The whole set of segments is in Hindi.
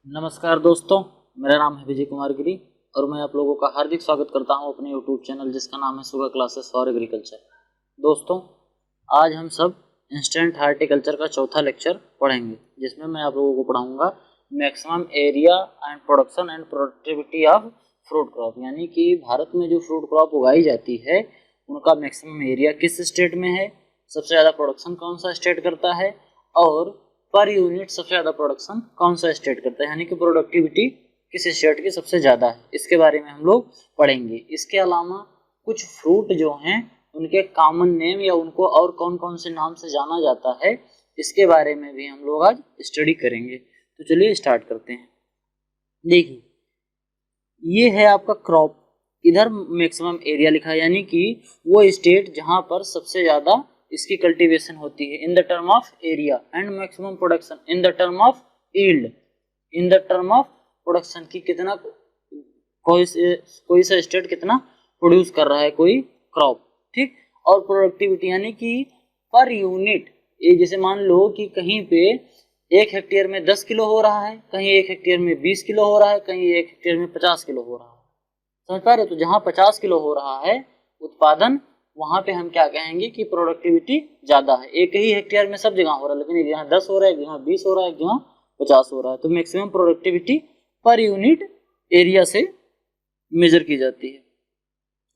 नमस्कार दोस्तों, मेरा नाम है विजय कुमार गिरी और मैं आप लोगों का हार्दिक स्वागत करता हूं अपने यूट्यूब चैनल जिसका नाम है शुगर क्लासेस फॉर एग्रीकल्चर। दोस्तों, आज हम सब इंस्टेंट हार्टिकल्चर का चौथा लेक्चर पढ़ेंगे जिसमें मैं आप लोगों को पढ़ाऊंगा maximum area and production and productivity of fruit crop, यानी कि भारत में जो फ्रूट क्रॉप उगाई जाती है उनका मैक्सिमम एरिया किस स्टेट में है, सबसे ज़्यादा प्रोडक्शन कौन सा स्टेट करता है और पर यूनिट सबसे ज़्यादा प्रोडक्शन कौन सा स्टेट करता है, यानी कि प्रोडक्टिविटी किस स्टेट की सबसे ज़्यादा है, इसके बारे में हम लोग पढ़ेंगे। इसके अलावा कुछ फ्रूट जो हैं उनके कॉमन नेम या उनको और कौन कौन से नाम से जाना जाता है इसके बारे में भी हम लोग आज स्टडी करेंगे। तो चलिए स्टार्ट करते हैं। देखिए, ये है आपका क्रॉप, इधर मैक्सिमम एरिया लिखा है, यानी कि वो स्टेट जहाँ पर सबसे ज़्यादा इसकी कल्टीवेशन होती है in the term of area, and maximum production in the term of yield, in the term of production की कितना कोई सा स्टेट कितना प्रोड्यूस कर रहा है कोई क्रॉप, ठीक। और प्रोडक्टिविटी यानी कि पर यूनिट, ये जैसे मान लो कि कहीं पे 1 हेक्टेयर में 10 किलो हो रहा है, कहीं 1 हेक्टेयर में 20 किलो हो रहा है, कहीं 1 हेक्टेयर में 50 किलो हो रहा है, समझ पा रहे हो। तो जहाँ 50 किलो हो रहा है उत्पादन, वहां पे हम क्या कहेंगे कि प्रोडक्टिविटी ज्यादा है। एक ही हेक्टेयर में सब जगह हो रहा है, लेकिन यहाँ 10 हो रहा है, यहाँ 20 हो रहा है, यहाँ 50 हो रहा है। तो maximum productivity per unit area से मेजर की जाती है।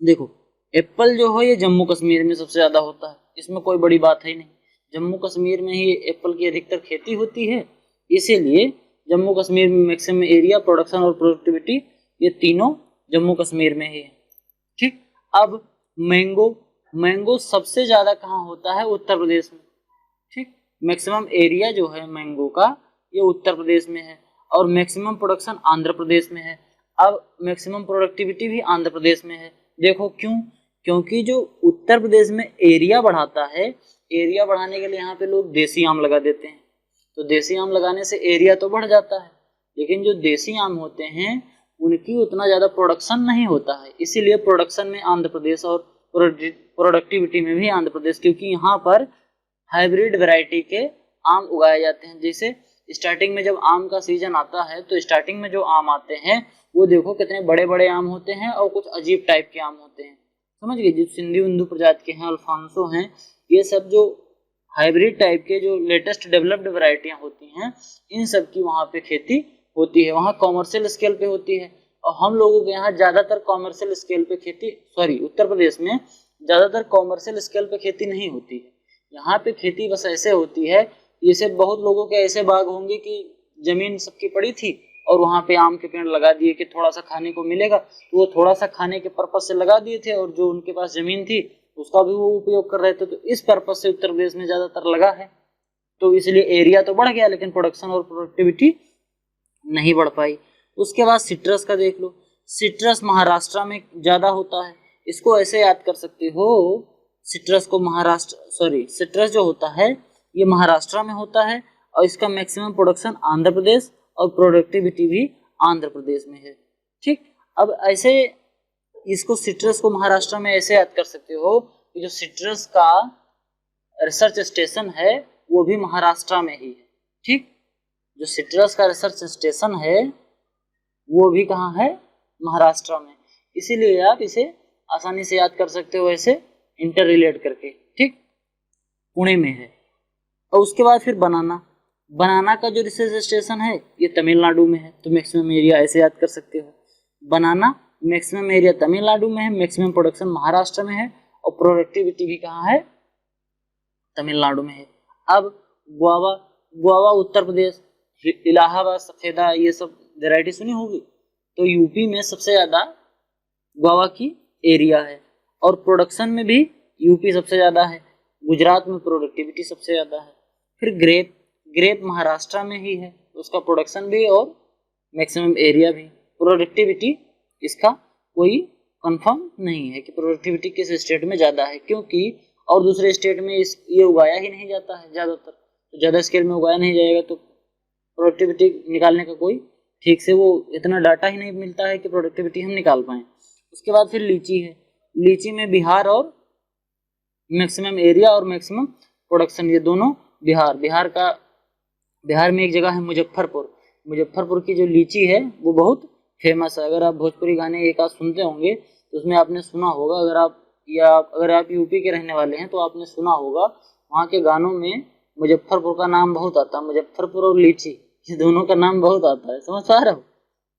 देखो, एप्पल जो है ये जम्मू कश्मीर में सबसे ज्यादा होता है, इसमें कोई बड़ी बात है नहीं, जम्मू कश्मीर में ही एप्पल की अधिकतर खेती होती है, इसीलिए जम्मू कश्मीर में मैक्सिमम एरिया, प्रोडक्शन और प्रोडक्टिविटी ये तीनों जम्मू कश्मीर में ही है, ठीक। अब मैंगो सबसे ज्यादा कहाँ होता है? उत्तर प्रदेश में, ठीक। मैक्सिमम एरिया जो है मैंगो का ये उत्तर प्रदेश में है और मैक्सिमम प्रोडक्शन आंध्र प्रदेश में है। अब मैक्सिमम प्रोडक्टिविटी भी आंध्र प्रदेश में है। देखो क्यों? क्योंकि जो उत्तर प्रदेश में एरिया बढ़ाता है, एरिया बढ़ाने के लिए यहाँ पे लोग देसी आम लगा देते हैं, तो देसी आम लगाने से एरिया तो बढ़ जाता है, लेकिन जो देसी आम होते हैं उनकी उतना ज़्यादा प्रोडक्शन नहीं होता है, इसीलिए प्रोडक्शन में आंध्र प्रदेश और प्रोडक्टिविटी में भी आंध्र प्रदेश, क्योंकि यहाँ पर हाइब्रिड वैरायटी के आम उगाए जाते हैं। जैसे स्टार्टिंग में जब आम का सीजन आता है तो स्टार्टिंग में जो आम आते हैं वो देखो कितने बड़े बड़े आम होते हैं और कुछ अजीब टाइप के आम होते हैं, समझ गए। जो सिंधी उंदू प्रजाति के हैं, अल्फांसो हैं, ये सब जो हाइब्रिड टाइप के जो लेटेस्ट डेवलप्ड वैरायटियां होती हैं, इन सब की वहाँ पे खेती होती है, वहाँ कॉमर्शियल स्केल पे होती है। और हम लोगों के यहाँ ज़्यादातर कॉमर्शियल स्केल पे खेती, उत्तर प्रदेश में ज़्यादातर कॉमर्शियल स्केल पे खेती नहीं होती है। यहाँ पे खेती बस ऐसे होती है, जैसे बहुत लोगों के ऐसे बाग होंगे कि जमीन सबकी पड़ी थी और वहाँ पे आम के पेड़ लगा दिए कि थोड़ा सा खाने को मिलेगा, तो वो थोड़ा सा खाने के पर्पज से लगा दिए थे, और जो उनके पास जमीन थी उसका भी वो उपयोग कर रहे थे, तो इस पर्पज से उत्तर प्रदेश में ज़्यादातर लगा है। तो इसलिए एरिया तो बढ़ गया लेकिन प्रोडक्शन और प्रोडक्टिविटी नहीं बढ़ पाई। उसके बाद सिट्रस का देख लो, सिट्रस महाराष्ट्र में ज़्यादा होता है, इसको ऐसे याद कर सकते हो, सिट्रस को सिट्रस जो होता है ये महाराष्ट्र में होता है और इसका मैक्सिमम प्रोडक्शन आंध्र प्रदेश और प्रोडक्टिविटी भी आंध्र प्रदेश में है, ठीक। अब ऐसे इसको सिट्रस को महाराष्ट्र में ऐसे याद कर सकते हो कि जो सिट्रस का रिसर्च स्टेशन है वो भी महाराष्ट्र में ही है, ठीक। जो सिट्रस का रिसर्च स्टेशन है वो भी कहाँ है? महाराष्ट्र में, इसीलिए आप इसे आसानी से याद कर सकते हो ऐसे इंटर रिलेट करके, ठीक। पुणे में है। और उसके बाद फिर बनाना का जो रिसर्च स्टेशन है ये तमिलनाडु में है, तो मैक्सिमम एरिया ऐसे याद कर सकते हो, बनाना मैक्सिमम एरिया तमिलनाडु में है, मैक्सिमम प्रोडक्शन महाराष्ट्र में है और प्रोडक्टिविटी भी कहाँ है? तमिलनाडु में है। अब गुआवा उत्तर प्रदेश, इलाहाबाद सफेदा, ये सब वैरायटी सुनी होगी, तो यूपी में सबसे ज्यादा गुआवा की एरिया है और प्रोडक्शन में भी यूपी सबसे ज्यादा है, गुजरात में प्रोडक्टिविटी सबसे ज्यादा है। फिर ग्रेप महाराष्ट्र में ही है, उसका प्रोडक्शन भी और मैक्सिमम एरिया भी, प्रोडक्टिविटी इसका कोई कंफर्म नहीं है कि प्रोडक्टिविटी किस स्टेट में ज़्यादा है, क्योंकि और दूसरे स्टेट में ये उगाया ही नहीं जाता है ज़्यादातर, तो ज़्यादा स्केल में उगाया नहीं जाएगा तो प्रोडक्टिविटी निकालने का कोई ठीक से वो इतना डाटा ही नहीं मिलता है कि प्रोडक्टिविटी हम निकाल पाएँ। उसके बाद फिर लीची है, लीची में बिहार और मैक्सिमम एरिया और मैक्सिमम प्रोडक्शन ये दोनों बिहार में एक जगह है मुजफ्फरपुर, मुजफ्फरपुर की जो लीची है वो बहुत फेमस है। अगर आप भोजपुरी गाने एक आध सुनते होंगे तो उसमें आपने सुना होगा, अगर आप यूपी के रहने वाले हैं तो आपने सुना होगा वहाँ के गानों में मुजफ्फरपुर का नाम बहुत आता है। मुजफ्फरपुर और लीची ये दोनों का नाम बहुत आता है, समझ पा रहे हो?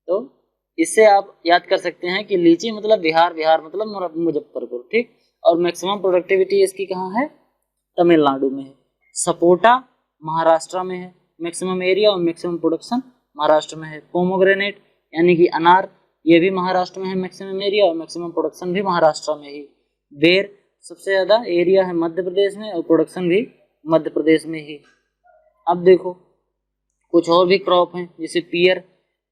तो इससे आप याद कर सकते हैं कि लीची मतलब बिहार, बिहार मतलब मुजफ्फरपुर, ठीक। और मैक्सिमम प्रोडक्टिविटी इसकी कहाँ है? तमिलनाडु में है। सपोटा महाराष्ट्र में है। मैक्सिमम एरिया और मैक्सिमम प्रोडक्शन महाराष्ट्र में है। पोमोग्रेनेट यानी कि अनार, ये भी महाराष्ट्र में है। मैक्सिमम एरिया और मैक्सिमम प्रोडक्शन भी महाराष्ट्र में ही। बेर सबसे ज़्यादा एरिया है मध्य प्रदेश में और प्रोडक्शन भी मध्य प्रदेश में ही। अब देखो कुछ और भी क्रॉप हैं, जैसे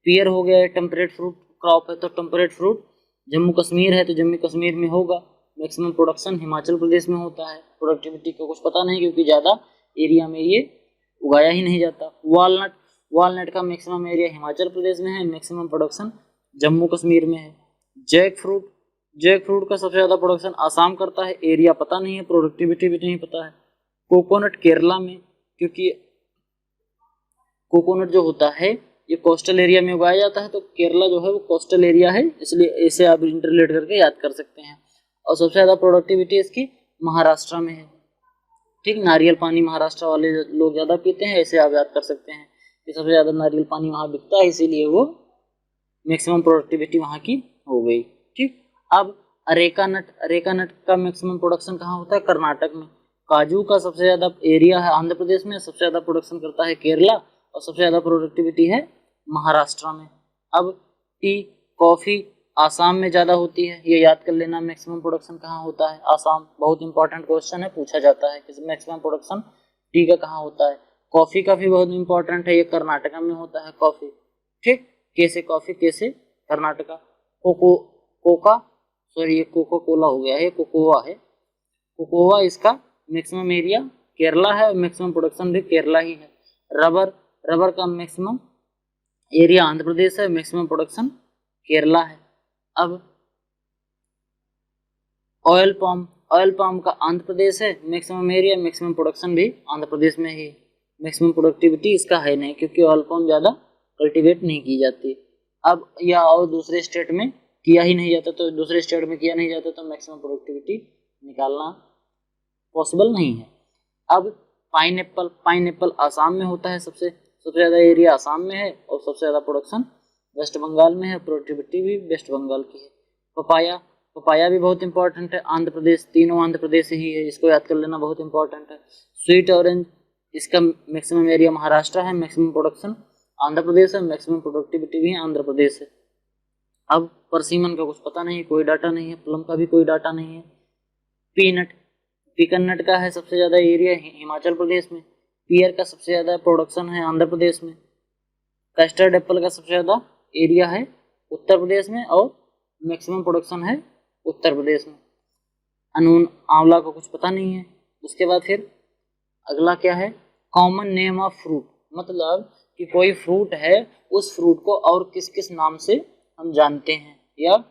पियर हो गया है, टेम्परेट फ्रूट क्रॉप है, तो टेम्परेट फ्रूट जम्मू कश्मीर है तो जम्मू कश्मीर में होगा। मैक्सिमम प्रोडक्शन हिमाचल प्रदेश में होता है। प्रोडक्टिविटी का कुछ पता नहीं क्योंकि ज़्यादा एरिया में ये उगाया ही नहीं जाता। वॉलनट का मैक्सिमम एरिया हिमाचल प्रदेश में है, मैक्सिमम प्रोडक्शन जम्मू कश्मीर में है। जैक फ्रूट का सबसे ज़्यादा प्रोडक्शन आसाम करता है, एरिया पता नहीं है, प्रोडक्टिविटी भी नहीं पता है। कोकोनट केरला में, क्योंकि कोकोनट जो होता है ये कोस्टल एरिया में उगाया जाता है, तो केरला जो है वो कोस्टल एरिया है, इसलिए इसे आप इंटरलेट करके याद कर सकते हैं। और सबसे ज़्यादा प्रोडक्टिविटी इसकी महाराष्ट्र में है, ठीक। नारियल पानी महाराष्ट्र वाले लोग ज़्यादा पीते हैं, ऐसे आप याद कर सकते हैं कि सबसे ज़्यादा नारियल पानी वहाँ बिकता है, इसीलिए वो मैक्सिमम प्रोडक्टिविटी वहाँ की हो गई, ठीक। अब अरेका नट का मैक्सिमम प्रोडक्शन कहाँ होता है? कर्नाटक में। काजू का सबसे ज़्यादा एरिया है आंध्र प्रदेश में, सबसे ज़्यादा प्रोडक्शन करता है केरला और सबसे ज़्यादा प्रोडक्टिविटी है महाराष्ट्र में। अब टी कॉफ़ी आसाम में ज़्यादा होती है, ये याद कर लेना। मैक्सिमम प्रोडक्शन कहाँ होता है? आसाम। बहुत इंपॉर्टेंट क्वेश्चन है, पूछा जाता है कि मैक्सिमम प्रोडक्शन टी का कहाँ होता है। कॉफ़ी का भी बहुत इंपॉर्टेंट है, ये कर्नाटका में होता है कॉफ़ी, ठीक। कैसे कॉफ़ी, कैसे कर्नाटका। ये कोको कोला हो गया है, कोकोआ है। कोकोआ इसका मैक्सिमम एरिया केरला है और मैक्सिमम प्रोडक्शन भी केरला ही है। रबर का मैक्सिमम एरिया आंध्र प्रदेश है, मैक्सिमम प्रोडक्शन केरला है। अब ऑयल पाम का आंध्र प्रदेश है, मैक्सिमम एरिया मैक्सिमम प्रोडक्शन भी आंध्र प्रदेश में ही। मैक्सिमम प्रोडक्टिविटी इसका है नहीं क्योंकि ऑयल पाम ज़्यादा कल्टीवेट नहीं की जाती। अब या और दूसरे स्टेट में किया ही नहीं जाता, तो दूसरे स्टेट में किया नहीं जाता तो मैक्सिमम प्रोडक्टिविटी निकालना पॉसिबल नहीं है। अब पाइनएप्पल आसाम में होता है, सबसे ज़्यादा एरिया आसाम में है और सबसे ज़्यादा प्रोडक्शन वेस्ट बंगाल में है, प्रोडक्टिविटी भी वेस्ट बंगाल की है। पपाया भी बहुत इंपॉर्टेंट है, आंध्र प्रदेश, तीनों आंध्र प्रदेश ही है, इसको याद कर लेना, बहुत इंपॉर्टेंट है। स्वीट ऑरेंज इसका मैक्सिमम एरिया महाराष्ट्र है, मैक्सिमम प्रोडक्शन आंध्र प्रदेश है, मैक्सिमम प्रोडक्टिविटी भी आंध्र प्रदेश है। अब परसिमन का कुछ पता नहीं, कोई डाटा नहीं है। प्लम का भी कोई डाटा नहीं है। पीकन नट का है सबसे ज़्यादा एरिया हिमाचल प्रदेश में। पियर का सबसे ज़्यादा प्रोडक्शन है आंध्र प्रदेश में। कस्टर्ड एप्पल का सबसे ज़्यादा एरिया है उत्तर प्रदेश में और मैक्सिमम प्रोडक्शन है उत्तर प्रदेश में। अनून आंवला का कुछ पता नहीं है। उसके बाद फिर अगला क्या है? कॉमन नेम ऑफ फ्रूट, मतलब कि कोई फ्रूट है, उस फ्रूट को और किस किस नाम से हम जानते हैं या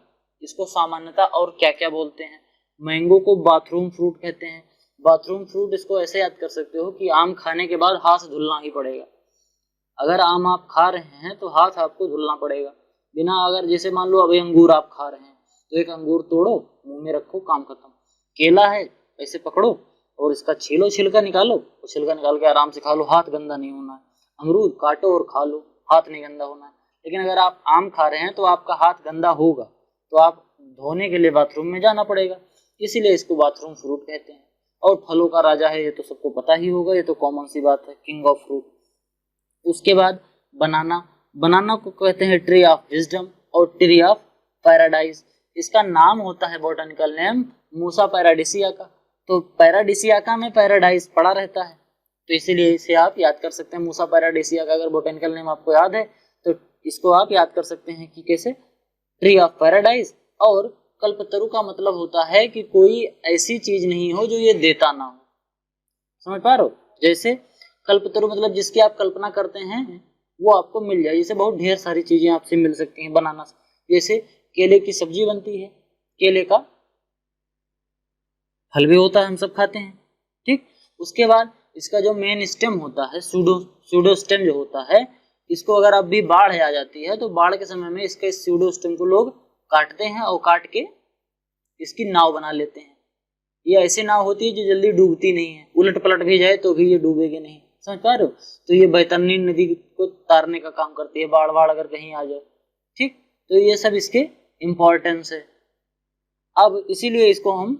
इसको सामान्यतः और क्या क्या बोलते हैं। मैंगो को बाथरूम फ्रूट कहते हैं। बाथरूम फ्रूट इसको ऐसे याद कर सकते हो कि आम खाने के बाद हाथ धुलना ही पड़ेगा। अगर आम आप खा रहे हैं तो हाथ आपको धुलना पड़ेगा बिना, अगर जैसे मान लो अभी अंगूर आप खा रहे हैं तो एक अंगूर तोड़ो, मुंह में रखो, काम खत्म। केला है, ऐसे पकड़ो और इसका छीलो, छिलका निकालो, छिलका निकाल के आराम से खा लो, हाथ गंदा नहीं होना है। अमरूद काटो और खा लो, हाथ नहीं गंदा होना है। लेकिन अगर आप आम खा रहे हैं तो आपका हाथ गंदा होगा, तो आप धोने के लिए बाथरूम में जाना पड़ेगा, इसीलिए इसको बाथरूम फ्रूट कहते हैं। और फलों का राजा है, ये तो सबको पता ही होगा, ये तो कॉमन सी बात है, किंग ऑफ फ्रूट। उसके बाद बनाना को कहते हैं ट्री ऑफ विजडम और ट्री ऑफ पैराडाइज। इसका नाम होता है बॉटनिकल नेम मूसा पैराडिसियाका। तो पैराडिसियाका में पैराडाइज पड़ा रहता है, तो इसीलिए इसे आप याद कर सकते हैं मूसा पैराडिसियाका। अगर बॉटनिकल नेम आपको याद है तो इसको आप याद कर सकते हैं कि कैसे, ट्री ऑफ पैराडाइज। और कल्पतरु का मतलब होता है कि कोई ऐसी चीज नहीं हो जो ये देता ना हो। समझ पा रहे हो? जैसे कल्पतरु मतलब जिसकी आप कल्पना करते हैं वो आपको मिल जाए। जैसे बहुत ढेर सारी चीजें आपसे मिल सकती हैं बनाना से। जैसे केले की सब्जी बनती है, केले का फल भी होता है, हम सब खाते हैं, ठीक। उसके बाद इसका जो मेन स्टेम होता है, सूडो स्टेम जो होता है, इसको अगर अब भी बाढ़ आ जाती है तो बाढ़ के समय में इसके स्यूडोस्टेम को लोग काटते हैं और काट के इसकी नाव बना लेते हैं। ये ऐसी नाव होती है जो जल्दी डूबती नहीं है, उलट पलट भी जाए तो भी ये डूबेगी नहीं, समझ पा रहे हो। तो ये बैतरनी नदी को तारने का काम करती है, बाढ़ बाढ़ अगर कहीं आ जाए, ठीक। तो ये सब इसके इम्पोर्टेंस है। अब इसीलिए इसको हम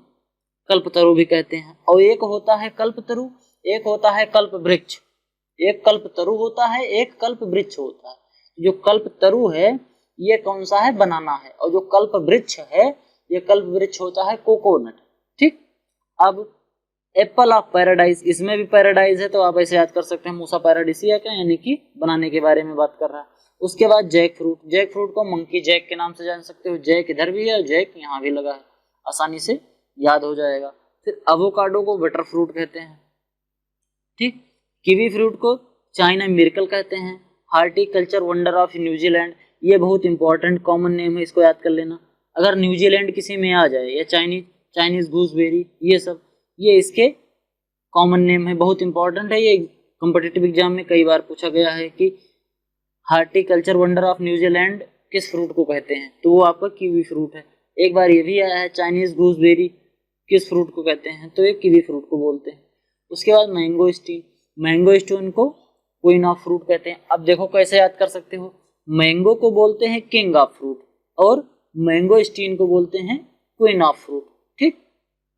कल्पतरु भी कहते हैं। और एक होता है कल्पतरु, एक होता है कल्प वृक्ष। एक कल्पतरु होता है, एक कल्प वृक्ष होता है। जो कल्पतरु है ये कौन सा है, बनाना है। और जो कल्प वृक्ष है ये कल्प वृक्ष होता है कोकोनट, ठीक। अब एप्पल ऑफ पैराडाइज, इसमें भी पैराडाइज है तो आप ऐसे याद कर सकते हैं मूसा पैराडिसिया का, यानी कि बनाने के बारे में बात कर रहा है। उसके बाद जैक फ्रूट, जैक फ्रूट को मंकी जैक के नाम से जान सकते हो। जैक इधर भी है और जैक यहाँ भी लगा है, आसानी से याद हो जाएगा। फिर एवोकाडो को बटर फ्रूट कहते हैं, ठीक। कीवी फ्रूट को चाइना मिरेकल कहते हैं। हार्टिकल्चर वंडर ऑफ न्यूजीलैंड, ये बहुत इंपॉर्टेंट कॉमन नेम है, इसको याद कर लेना। अगर न्यूजीलैंड किसी में आ जाए, या चाइनीज गूसबेरी, ये सब ये इसके कॉमन नेम है, बहुत इंपॉर्टेंट है। ये कॉम्पिटिटिव एग्जाम में कई बार पूछा गया है कि हार्टिकल्चर वंडर ऑफ न्यूजीलैंड किस फ्रूट को कहते हैं, तो वो आपका कीवी फ्रूट है। एक बार ये भी आया है चाइनीज गूसबेरी किस फ्रूट को कहते हैं, तो ये कीवी फ्रूट को बोलते हैं। उसके बाद मैंगोस्टीन, मैंगोस्टीन को क्वीन ऑफ फ्रूट कहते हैं। अब देखो कैसे याद कर सकते हो, मैंगो को बोलते हैं किंग ऑफ फ्रूट और मैंगोस्टीन को बोलते हैं क्वीन ऑफ फ्रूट, ठीक।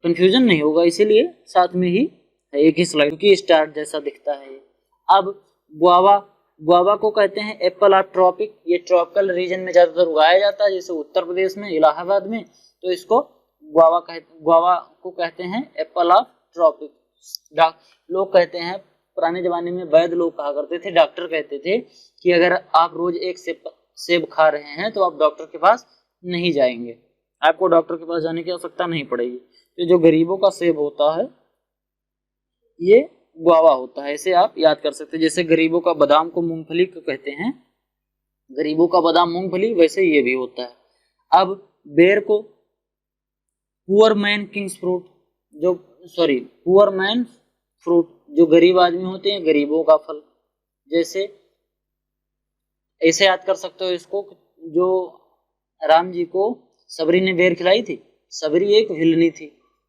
कंफ्यूजन नहीं होगा, इसीलिए साथ में ही एक ही स्लाइड की स्टार जैसा दिखता है ये। अब गुआवा, गुआवा को कहते हैं एप्पल ऑफ ट्रॉपिक। ये ट्रॉपिकल रीजन में ज्यादातर उगाया जाता है, जैसे उत्तर प्रदेश में, इलाहाबाद में, तो इसको गुआवा को कहते हैं एप्पल ऑफ ट्रॉपिक। लोग कहते हैं, पुराने जमाने में वैद्य लोग कहा करते थे, डॉक्टर कहते थे कि अगर आप रोज एक सेब खा रहे हैं तो आप डॉक्टर के पास नहीं जाएंगे, आपको डॉक्टर के पास जाने की आवश्यकता नहीं पड़ेगी। तो जो गरीबों का सेब होता है ये गुआवा होता है, ऐसे आप याद कर सकते हैं। जैसे गरीबों का बादाम को मूंगफली को कहते हैं, गरीबों का बादाम मूंगफली, वैसे ये भी होता है। अब बेर को poor man Kings fruit, poor man fruit, जो गरीब आदमी होते हैं, गरीबों का फल। जैसे ऐसे याद कर सकते हो इसको, जो राम जी को सबरी ने बेर खिलाई थी, सबरी एक विलनी थी,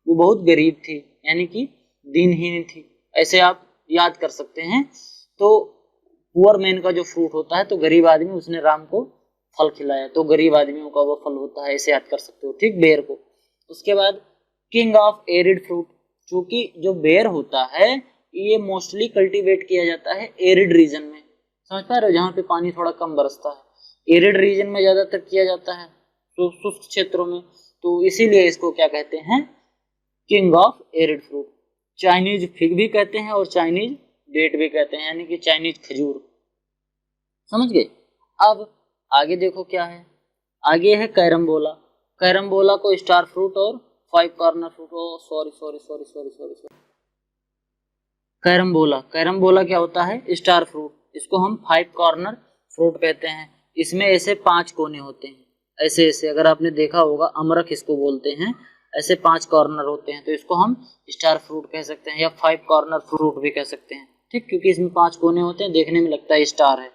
वो बहुत गरीब थी, यानी कि दीनहीन थी, ऐसे आप याद कर सकते हैं। तो पुअर मैन का जो फ्रूट होता है, तो गरीब आदमी, उसने राम को फल खिलाया, तो गरीब आदमियों का वो फल होता है, ऐसे याद कर सकते हो, ठीक, बेर को। उसके बाद किंग ऑफ एरिड फ्रूट, चूंकि जो बेर होता है ये मोस्टली कल्टीवेट किया जाता है एरिड रीजन में, समझ पा रहे हो, जहाँ पे पानी थोड़ा कम बरसता है, एरिड रीजन में ज्यादातर किया जाता है, तो शुष्क क्षेत्रों में, तो इसीलिए इसको क्या कहते हैं, king of arid fruit. Chinese fig भी कहते हैं और चाइनीज डेट भी कहते हैं, यानी कि चाइनीज खजूर, समझ गए। अब आगे देखो क्या है, आगे है कैरम्बोला। कैरम्बोला को स्टार फ्रूट और 5 कॉर्नर फ्रूट, सॉरी कैरम्बोला क्या होता है, स्टार फ्रूट, इसको हम 5 कॉर्नर फ्रूट कहते हैं। इसमें ऐसे 5 कोने होते हैं, ऐसे ऐसे, अगर आपने देखा होगा, अमरख इसको बोलते हैं, ऐसे 5 कॉर्नर होते हैं, तो इसको हम स्टार फ्रूट कह सकते हैं या 5 कॉर्नर फ्रूट भी कह सकते हैं, ठीक, क्योंकि इसमें 5 कोने होते हैं, देखने में लगता है स्टार है।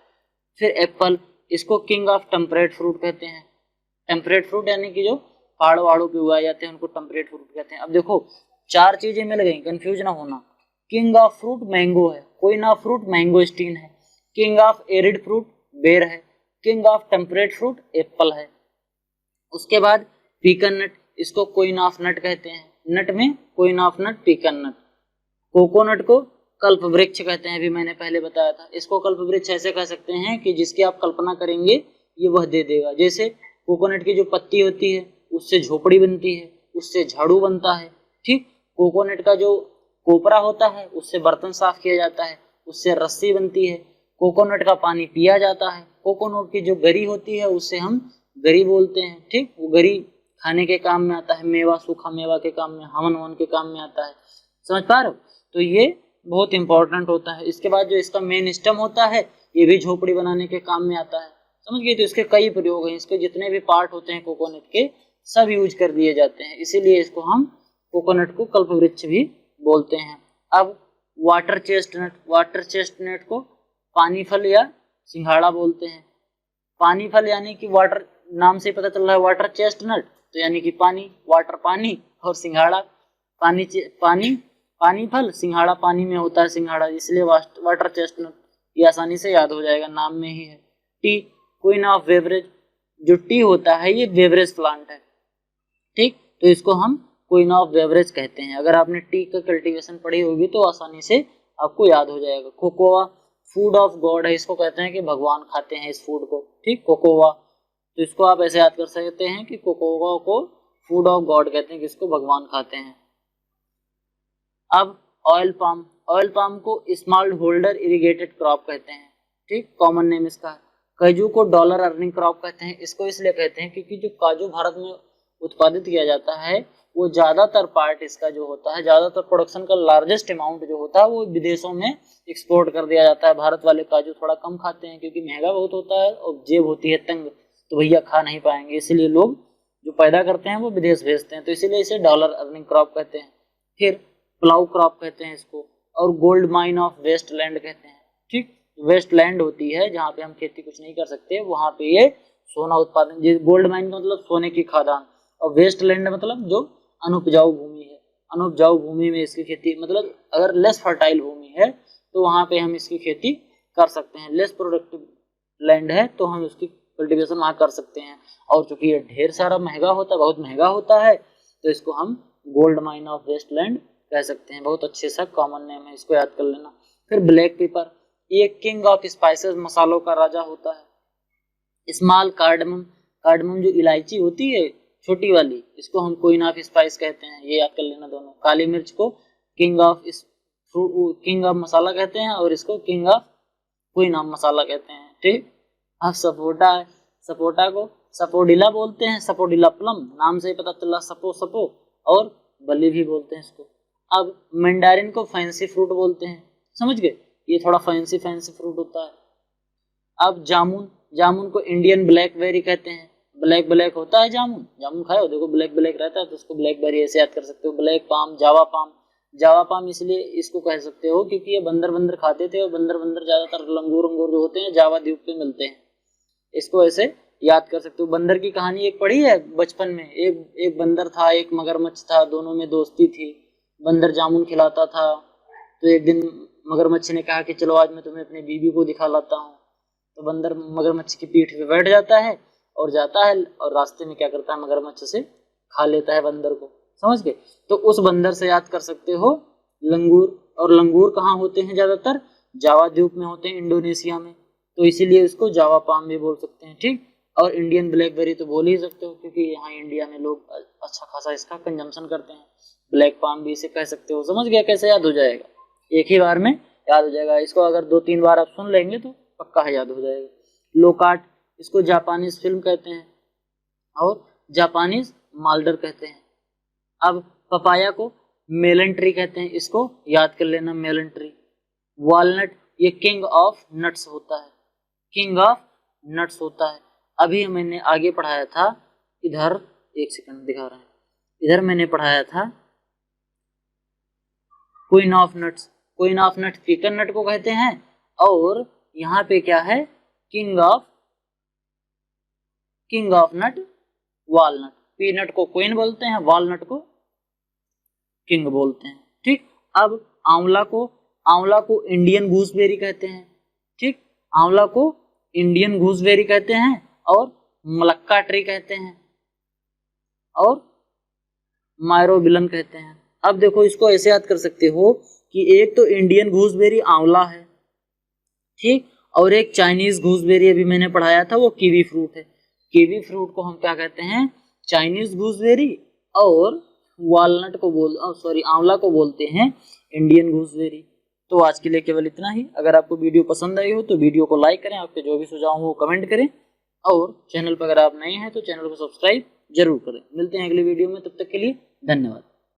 फिर एप्पल, इसको किंग ऑफ टेम्परेट फ्रूट कहते हैं। टेम्परेट फ्रूट यानी कि जो पहाड़ वहाड़ों पे उगाए जाते हैं उनको टेम्परेट फ्रूट कहते हैं। अब देखो 4 चीजें मिल गई, कंफ्यूज ना होना। किंग ऑफ फ्रूट मैंगो है, क्वीन ऑफ फ्रूट मैंगोस्टीन है, किंग ऑफ एरिड फ्रूट बेर है, king of temperate fruit Apple है। उसके बाद पीकन नट, इसको क्वीन ऑफ नट कहते हैं, नट में queen of nut pecan nut. Coconut को कल्प वृक्ष कहते हैं, अभी मैंने पहले बताया था। इसको कल्प वृक्ष ऐसे कह सकते हैं कि जिसकी आप कल्पना करेंगे ये वह दे देगा। जैसे कोकोनट की जो पत्ती होती है उससे झोपड़ी बनती है, उससे झाड़ू बनता है, ठीक। कोकोनट का जो कोपरा होता है उससे बर्तन साफ किया जाता है, उससे रस्सी बनती है। कोकोनट का पानी पिया जाता है। कोकोनट की जो गरी होती है उससे हम गरी बोलते हैं, ठीक। वो गरी खाने के काम में आता है, मेवा, सूखा मेवा के काम में, हवन वन के काम में आता है, समझ पा रहे हो। तो ये बहुत इंपॉर्टेंट होता है। इसके बाद जो इसका मेन स्टेम होता है ये भी झोपड़ी बनाने के काम में आता है, समझ गए। तो इसके कई प्रयोग हैं, इसके जितने भी पार्ट होते हैं कोकोनट के सब यूज कर दिए जाते हैं, इसीलिए इसको हम कोकोनट को कल्पवृक्ष भी बोलते हैं। अब वाटर चेस्टनट, वाटर चेस्टनट को पानी फल या सिंघाड़ा बोलते हैं। पानी फल यानी कि वाटर, नाम से पता चल रहा है वाटर चेस्टनट, तो यानी कि पानी, वाटर पानी, और सिंघाड़ा पानी पानी पानी फल, सिंघाड़ा पानी में होता है सिंघाड़ा, इसलिए वाटर चेस्टनट। ये आसानी से याद हो जाएगा, नाम में ही है। टी, क्वीन ऑफ बेवरेज, जो टी होता है ये बेवरेज प्लांट है, ठीक, तो इसको हम क्वीन ऑफ बेवरेज कहते हैं। अगर आपने टी का कल्टीवेशन पढ़ी होगी तो आसानी से आपको याद हो जाएगा। कोकोआ, फूड ऑफ गॉड है, इसको कहते हैं कि भगवान खाते हैं इस फूड को, ठीक, कोकोआ, तो इसको आप ऐसे याद कर सकते हैं कि कोकोआ को फूड ऑफ गॉड कहते हैं, किसको, भगवान खाते हैं। अब ऑयल पाम, ऑयल पाम को स्मॉल होल्डर इरिगेटेड क्रॉप कहते हैं, ठीक, कॉमन नेम इसका है। काजू को डॉलर अर्निंग क्रॉप कहते हैं, इसको इसलिए कहते हैं क्योंकि जो काजू भारत में उत्पादित किया जाता है वो ज्यादातर पार्ट इसका जो होता है, ज्यादातर प्रोडक्शन का लार्जेस्ट अमाउंट जो होता है वो विदेशों में एक्सपोर्ट कर दिया जाता है। भारत वाले काजू थोड़ा कम खाते हैं क्योंकि महंगा बहुत होता है और जेब होती है तंग, तो भैया खा नहीं पाएंगे, इसलिए लोग जो पैदा करते हैं वो विदेश भेजते हैं, तो इसीलिए इसे डॉलर अर्निंग क्रॉप कहते हैं। फिर प्लाउ क्रॉप कहते हैं इसको, और gold mine of waste land कहते हैं, ठीक, वेस्ट लैंड होती है जहाँ पे हम खेती कुछ नहीं कर सकते, वहाँ पे ये सोना उत्पादन, गोल्ड माइन का मतलब सोने की खदान, और वेस्ट लैंड मतलब जो अनुपजाऊ भूमि है, अनुपजाऊ भूमि में इसकी खेती, मतलब अगर लेस फर्टाइल भूमि है तो वहाँ पे हम इसकी खेती कर सकते हैं, लेस प्रोडक्टिव लैंड है तो हम उसकी कल्टीवेशन वहाँ कर सकते हैं। और चूंकि ये ढेर सारा महंगा होता है, बहुत महंगा होता है, तो इसको हम gold mine of waste land कह सकते हैं। बहुत अच्छे सा कॉमन नेम है, इसको याद कर लेना। फिर ब्लैक पेपर, ये किंग ऑफ स्पाइसेस, मसालों का राजा होता है। स्मॉल कार्डमम, कार्डमम जो इलायची होती है छोटी वाली, इसको हम क्वीन ऑफ स्पाइस कहते हैं, ये याद कर लेना दोनों। काली मिर्च को किंग ऑफ मसाला कहते हैं और इसको किंग ऑफ क्वीन ऑफ मसाला कहते हैं, ठीक। अब सपोटा है, सपोटा को सपोडिला बोलते हैं, सपोडिला प्लम, नाम से ही पता चला, सपो सपो, और बली भी बोलते हैं इसको। अब मैंडारिन को फैंसी फ्रूट बोलते हैं, समझ गए, ये थोड़ा फैंसी फ्रूट होता है। अब जामुन, जामुन को इंडियन ब्लैकबेरी कहते हैं, ब्लैक होता है जामुन, जामुन खाए हो, देखो ब्लैक रहता है तो उसको ब्लैकबेरी ऐसे याद कर सकते हो। ब्लैक पाम, जावा पाम, जावा पाम इसलिए इसको कह सकते हो क्योंकि ये बंदर खाते थे, और बंदर ज्यादातर लंगूर जो होते हैं जावा द्वीप पे मिलते हैं, इसको ऐसे याद कर सकते हो। बंदर की कहानी एक पढ़ी है बचपन में, एक बंदर था, एक मगरमच्छ था, दोनों में दोस्ती थी। बंदर जामुन खिलाता था, तो एक दिन मगरमच्छ ने कहा कि चलो आज मैं तुम्हें अपनी बीवी को दिखा लाता हूँ, तो बंदर मगरमच्छ की पीठ पे बैठ जाता है और जाता है, और रास्ते में क्या करता है, मगरमच्छ से खा लेता है बंदर को, समझ गए। तो उस बंदर से याद कर सकते हो लंगूर, और लंगूर कहाँ होते हैं, ज्यादातर जावा द्वीप में होते हैं, इंडोनेशिया में, तो इसीलिए इसको जावा पाम भी बोल सकते हैं, ठीक। और इंडियन ब्लैकबेरी तो बोल ही सकते हो क्योंकि यहाँ इंडिया में लोग अच्छा खासा इसका कंजम्पशन करते हैं। ब्लैक पाम भी इसे कह सकते हो, समझ गया कैसे याद हो जाएगा, एक ही बार में याद हो जाएगा। इसको अगर 2-3 बार आप सुन लेंगे तो पक्का याद हो जाएगा। लोकाट, इसको जापानीज फिल्म कहते हैं और जापानीज माल्डर कहते हैं। अब पपाया को मेलन ट्री कहते हैं, इसको याद कर लेना, मेलन ट्री। वॉलनट, ये किंग ऑफ नट्स होता है, किंग ऑफ नट्स होता है। अभी मैंने आगे पढ़ाया था, इधर एक सेकंड दिखा रहे हैं, इधर मैंने पढ़ाया था queen of nuts, queen of nuts pecan nut को कहते हैं, और यहाँ पे क्या है, king of nut walnut. Peanut को क्वीन बोलते हैं, वॉलनट को किंग बोलते हैं, ठीक। अब आंवला को इंडियन गूसबेरी कहते हैं, ठीक, आंवला को इंडियन गूसबेरी कहते हैं और मलक्का ट्री कहते हैं और मायरोबिलन कहते हैं। अब देखो इसको ऐसे याद कर सकते हो कि एक तो इंडियन गूसबेरी आंवला है, ठीक, और एक चाइनीज गूसबेरी अभी मैंने पढ़ाया था वो कीवी फ्रूट है। कीवी फ्रूट को हम क्या कहते हैं, चाइनीज गूसबेरी, और वॉलनट को आंवला को बोलते हैं इंडियन गूसबेरी। तो आज के लिए केवल इतना ही। अगर आपको वीडियो पसंद आई हो तो वीडियो को लाइक करें, आपके जो भी सुझाव हो वो कमेंट करें, और चैनल पर अगर आप नए हैं तो चैनल को सब्सक्राइब जरूर करें। मिलते हैं अगली वीडियो में, तब तक के लिए धन्यवाद।